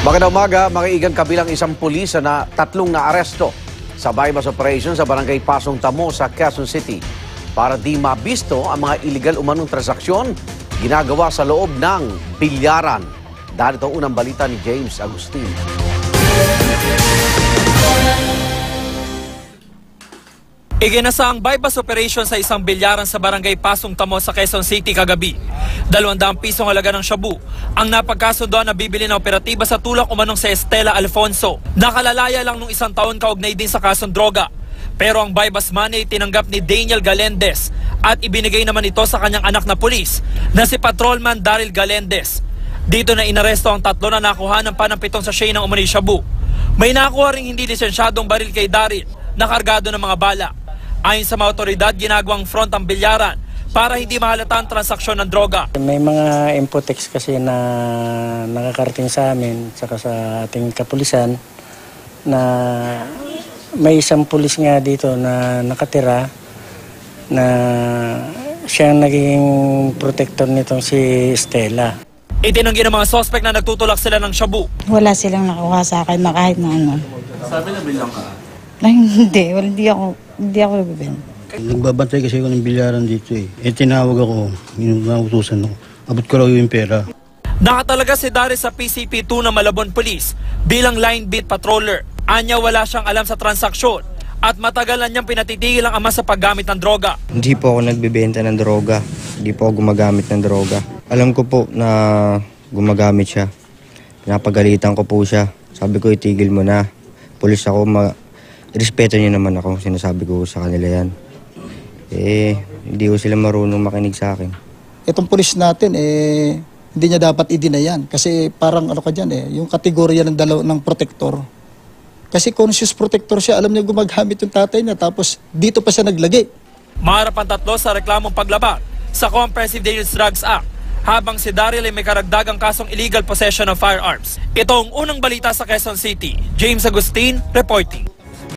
Magandang umaga, mga igan, kabilang isang pulis na tatlong naaresto sa bypass operation sa barangay Pasong Tamo sa Quezon City para di mabisto ang mga illegal umanong transaksyon ginagawa sa loob ng bilyaran. Dahil ito unang balita ni James Agustin. Iginasa ang bypass operation sa isang bilyaran sa barangay Pasong Tamo sa Quezon City kagabi. 200 pisong halaga ng shabu ang napagkasundoan na bibili ng operatiba sa tulak umanong si Estela Alfonso. Nakalalaya lang nung isang taon kaugnay din sa kasong droga. Pero ang bypass money tinanggap ni Daniel Galendez at ibinigay naman ito sa kanyang anak na pulis na si Patrolman Daryl Galendez. Dito na inaresto ang tatlo na nakuha ng panampitong sachet ng umano'y shabu. May nakuha ring hindi lisensyadong baril kay Daryl na kargado ng mga bala. Ayon sa mga otoridad, ginagawang front ang bilyaran para hindi mahalata ang transaksyon ng droga. May mga impotex kasi na nakakarating sa amin saka sa ating kapulisan na may isang pulis nga dito na nakatira na siyang naging protector nitong si Estela. Itinanggi ng mga sospek na nagtutulak sila ng shabu. Wala silang nakuha sa akin na kahit na ano. Sabi na bilang ka? Ay, hindi ako bibenta. Nagbabantay kasi ako ng bilyaran dito eh. Tinawag ako, inuutusan ako. Abot ko raw yung pera. Nakatalaga si Daryl sa PCP2 na Malabon Police bilang line beat patroller. Anya wala siyang alam sa transaksyon at matagalan niyang pinatitigil ang ama sa paggamit ng droga. Hindi po ako nagbebenta ng droga. Hindi po ako gumagamit ng droga. Alam ko po na gumagamit siya. Pinapagalitan ko po siya. Sabi ko, itigil mo na. Pulis ako, respeto niyo naman ako. Sinasabi ko sa kanila yan. Hindi ko sila marunong makinig sa akin. Itong pulis natin, hindi niya dapat i-deny. Kasi parang ano ka dyan, yung kategorya ng protector. Kasi conscious protector siya, alam niya gumagamit yung tatay niya, tapos dito pa siya naglagay. Maharap ang tatlo sa reklamong paglaban sa Comprehensive Dangerous Drugs Act, habang si Daryl ay may karagdagang kasong illegal possession of firearms. Ito ang unang balita sa Quezon City. James Agustin, reporting.